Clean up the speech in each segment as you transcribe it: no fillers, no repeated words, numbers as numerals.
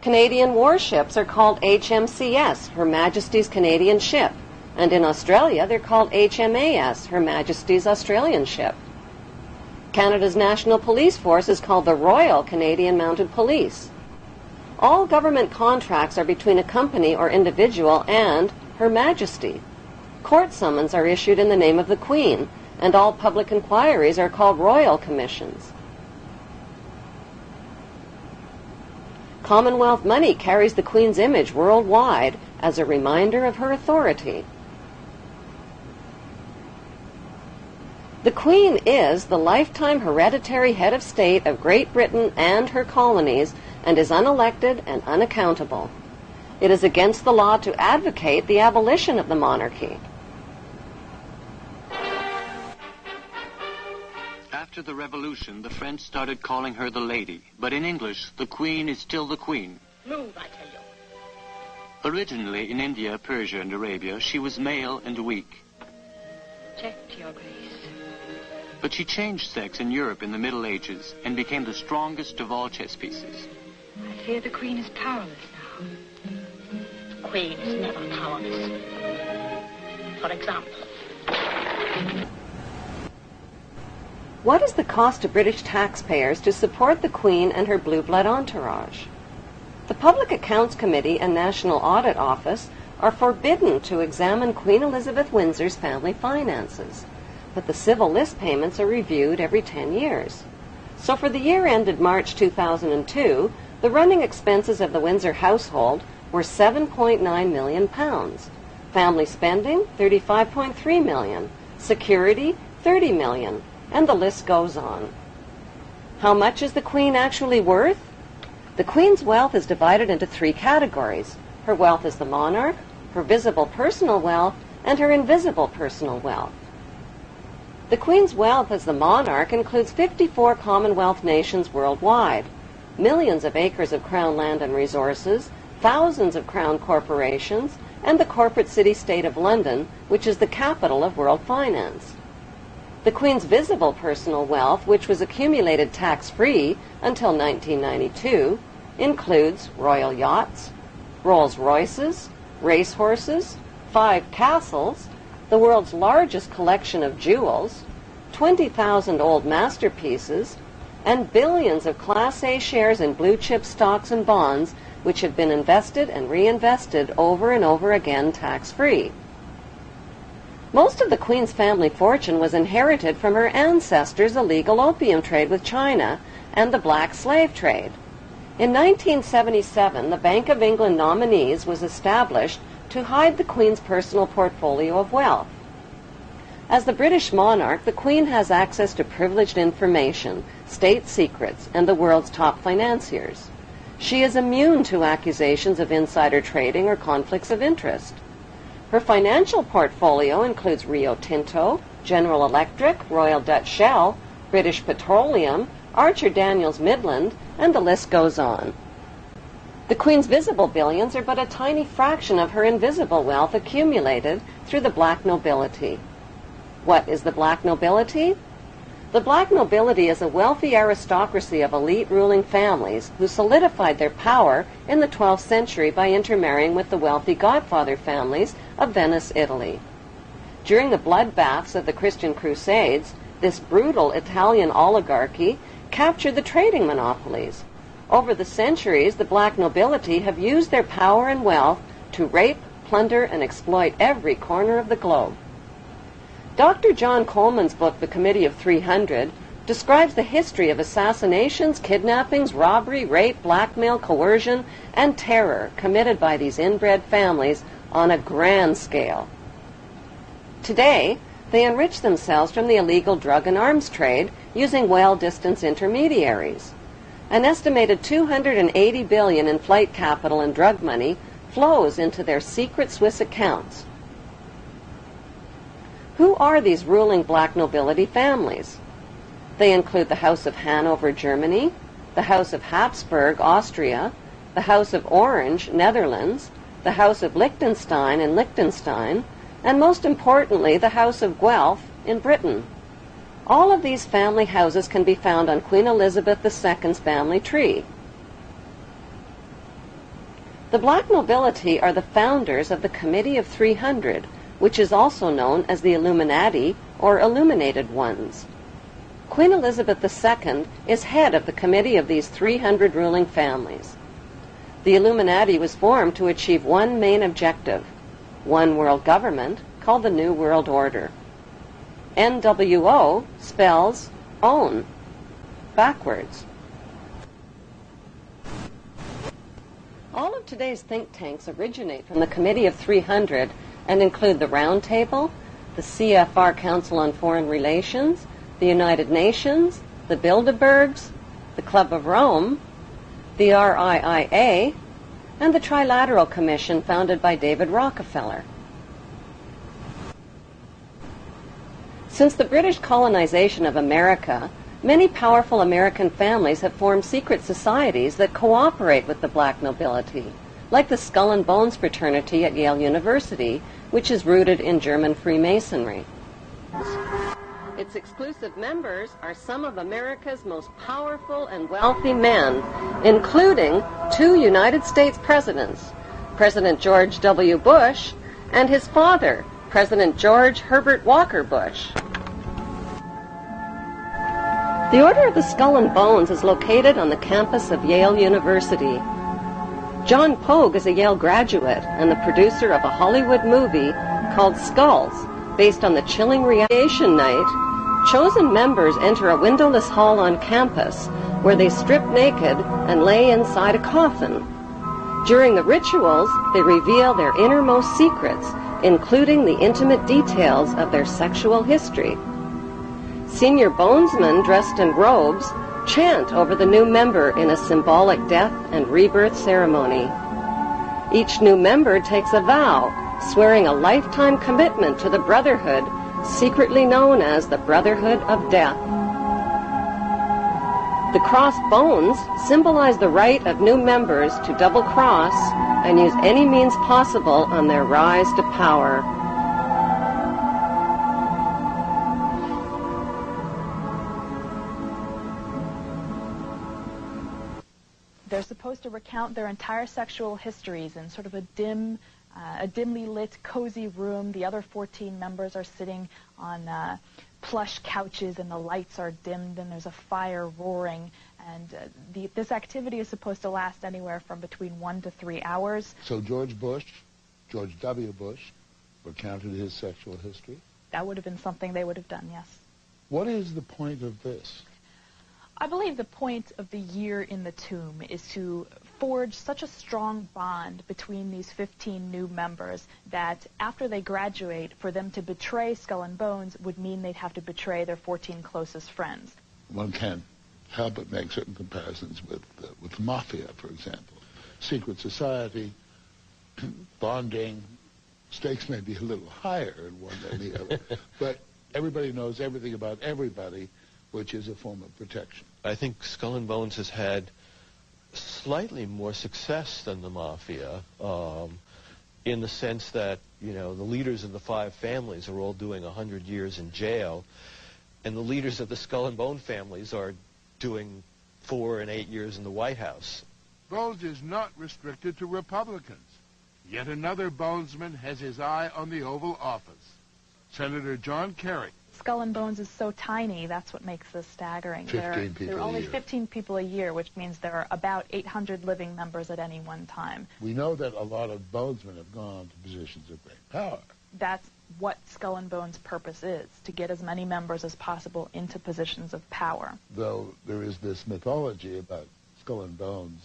Canadian warships are called HMCS, Her Majesty's Canadian Ship, and in Australia they're called HMAS, Her Majesty's Australian Ship. Canada's National Police Force is called the Royal Canadian Mounted Police. All government contracts are between a company or individual and Her Majesty. Court summons are issued in the name of the Queen, and all public inquiries are called royal commissions. Commonwealth money carries the Queen's image worldwide as a reminder of her authority. The Queen is the lifetime hereditary head of state of Great Britain and her colonies and is unelected and unaccountable. It is against the law to advocate the abolition of the monarchy. After the Revolution, the French started calling her the Lady, but in English, the Queen is still the Queen. Move, I tell you. Originally, in India, Persia, and Arabia, she was male and weak. Check, Your Grace. But she changed sex in Europe in the Middle Ages and became the strongest of all chess pieces. I fear the Queen is powerless now. The Queen is never powerless. For example... What is the cost to British taxpayers to support the Queen and her blue blood entourage? The Public Accounts Committee and National Audit Office are forbidden to examine Queen Elizabeth Windsor's family finances, but the civil list payments are reviewed every 10 years. So for the year ended March 2002, the running expenses of the Windsor household were £7.9 million. Family spending, $35.3 million. Security, $30 million. And the list goes on. How much is the Queen actually worth? The Queen's wealth is divided into 3 categories. Her wealth as the monarch, her visible personal wealth, and her invisible personal wealth. The Queen's wealth as the monarch includes 54 Commonwealth nations worldwide, millions of acres of Crown land and resources, thousands of Crown corporations, and the corporate city-state of London, which is the capital of world finance. The Queen's visible personal wealth, which was accumulated tax-free until 1992, includes royal yachts, Rolls-Royces, racehorses, 5 castles, the world's largest collection of jewels, 20,000 old masterpieces, and billions of Class A shares in blue-chip stocks and bonds, which have been invested and reinvested over and over again tax-free. Most of the Queen's family fortune was inherited from her ancestors' illegal opium trade with China and the black slave trade. In 1977, the Bank of England Nominees was established to hide the Queen's personal portfolio of wealth. As the British monarch, the Queen has access to privileged information, state secrets, and the world's top financiers. She is immune to accusations of insider trading or conflicts of interest. Her financial portfolio includes Rio Tinto, General Electric, Royal Dutch Shell, British Petroleum, Archer Daniels Midland, and the list goes on. The Queen's visible billions are but a tiny fraction of her invisible wealth accumulated through the black nobility. What is the black nobility? The black nobility is a wealthy aristocracy of elite ruling families who solidified their power in the 12th century by intermarrying with the wealthy godfather families of Venice, Italy. During the bloodbaths of the Christian Crusades, this brutal Italian oligarchy captured the trading monopolies. Over the centuries, the black nobility have used their power and wealth to rape, plunder, and exploit every corner of the globe. Dr. John Coleman's book, The Committee of 300, describes the history of assassinations, kidnappings, robbery, rape, blackmail, coercion, and terror committed by these inbred families on a grand scale. Today, they enrich themselves from the illegal drug and arms trade using well-distanced intermediaries. An estimated $280 billion in flight capital and drug money flows into their secret Swiss accounts. Who are these ruling black nobility families? They include the House of Hanover, Germany, the House of Habsburg, Austria, the House of Orange, Netherlands, the House of Liechtenstein in Liechtenstein, and most importantly, the House of Guelph in Britain. All of these family houses can be found on Queen Elizabeth II's family tree. The black nobility are the founders of the Committee of 300, which is also known as the Illuminati or Illuminated Ones. Queen Elizabeth II is head of the committee of these 300 ruling families. The Illuminati was formed to achieve one main objective, one world government called the New World Order. NWO spells own, backwards. All of today's think tanks originate from the Committee of 300 and include the Round Table, the CFR Council on Foreign Relations, the United Nations, the Bilderbergs, the Club of Rome, the RIIA, and the Trilateral Commission founded by David Rockefeller. Since the British colonization of America, many powerful American families have formed secret societies that cooperate with the black nobility, like the Skull and Bones fraternity at Yale University, which is rooted in German Freemasonry. Its exclusive members are some of America's most powerful and wealthy men, including 2 United States presidents, President George W. Bush and his father, President George Herbert Walker Bush. The Order of the Skull and Bones is located on the campus of Yale University. John Pogue is a Yale graduate and the producer of a Hollywood movie called Skulls, based on the chilling radiation night. Chosen members enter a windowless hall on campus where they strip naked and lay inside a coffin. During the rituals, they reveal their innermost secrets, including the intimate details of their sexual history. Senior bonesmen dressed in robes chant over the new member in a symbolic death and rebirth ceremony. Each new member takes a vow, swearing a lifetime commitment to the brotherhood, secretly known as the Brotherhood of Death. The crossed bones symbolize the right of new members to double-cross and use any means possible on their rise to power. They're supposed to recount their entire sexual histories in sort of a dimly lit, cozy room. The other 14 members are sitting on plush couches, and the lights are dimmed, and there's a fire roaring. And this activity is supposed to last anywhere from between 1 to 3 hours. So George W. Bush, recounted his sexual history? That would have been something they would have done, yes. What is the point of this? I believe the point of the year in the tomb is to forge such a strong bond between these 15 new members that after they graduate, for them to betray Skull and Bones would mean they'd have to betray their 14 closest friends. One can't help but make certain comparisons with the mafia, for example. Secret society, bonding, stakes may be a little higher in one than the other, but everybody knows everything about everybody, which is a form of protection. I think Skull and Bones has had slightly more success than the mafia, in the sense that, you know, the leaders of the 5 families are all doing 100 years in jail, and the leaders of the Skull and Bone families are doing 4 and 8 years in the White House. Bones is not restricted to Republicans. Yet another Bonesman has his eye on the Oval Office. Senator John Kerry. Skull and Bones is so tiny, that's what makes this staggering. 15 people there are only a year. 15 people a year, which means there are about 800 living members at any one time. We know that a lot of bonesmen have gone to positions of great power. That's what Skull and Bones' purpose is, to get as many members as possible into positions of power. Though there is this mythology about Skull and Bones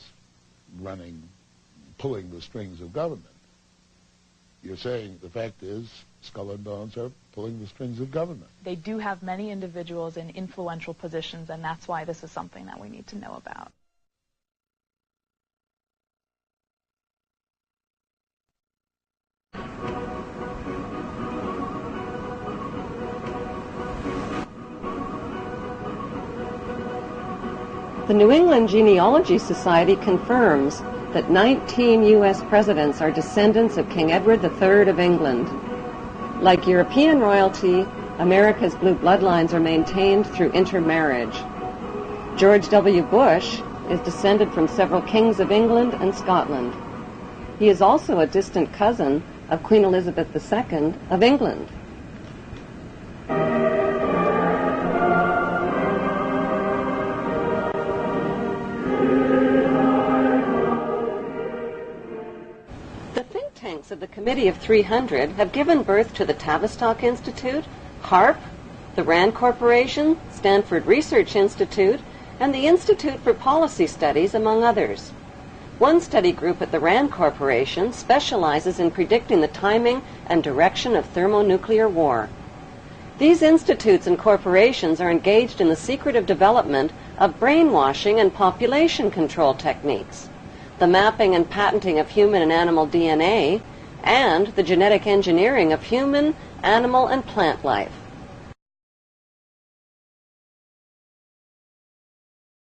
pulling the strings of government. You're saying the fact is Skull and Bones are pulling the strings of government. They do have many individuals in influential positions, and that's why this is something that we need to know about. The New England Genealogy Society confirms that 19 U.S. presidents are descendants of King Edward III of England. Like European royalty, America's blue bloodlines are maintained through intermarriage. George W. Bush is descended from several kings of England and Scotland. He is also a distant cousin of Queen Elizabeth II of England. The think tanks of the Committee of 300 have given birth to the Tavistock Institute, HARP, the RAND Corporation, Stanford Research Institute, and the Institute for Policy Studies, among others. One study group at the RAND Corporation specializes in predicting the timing and direction of thermonuclear war. These institutes and corporations are engaged in the secretive development of brainwashing and population control techniques, the mapping and patenting of human and animal DNA, and the genetic engineering of human, animal, and plant life.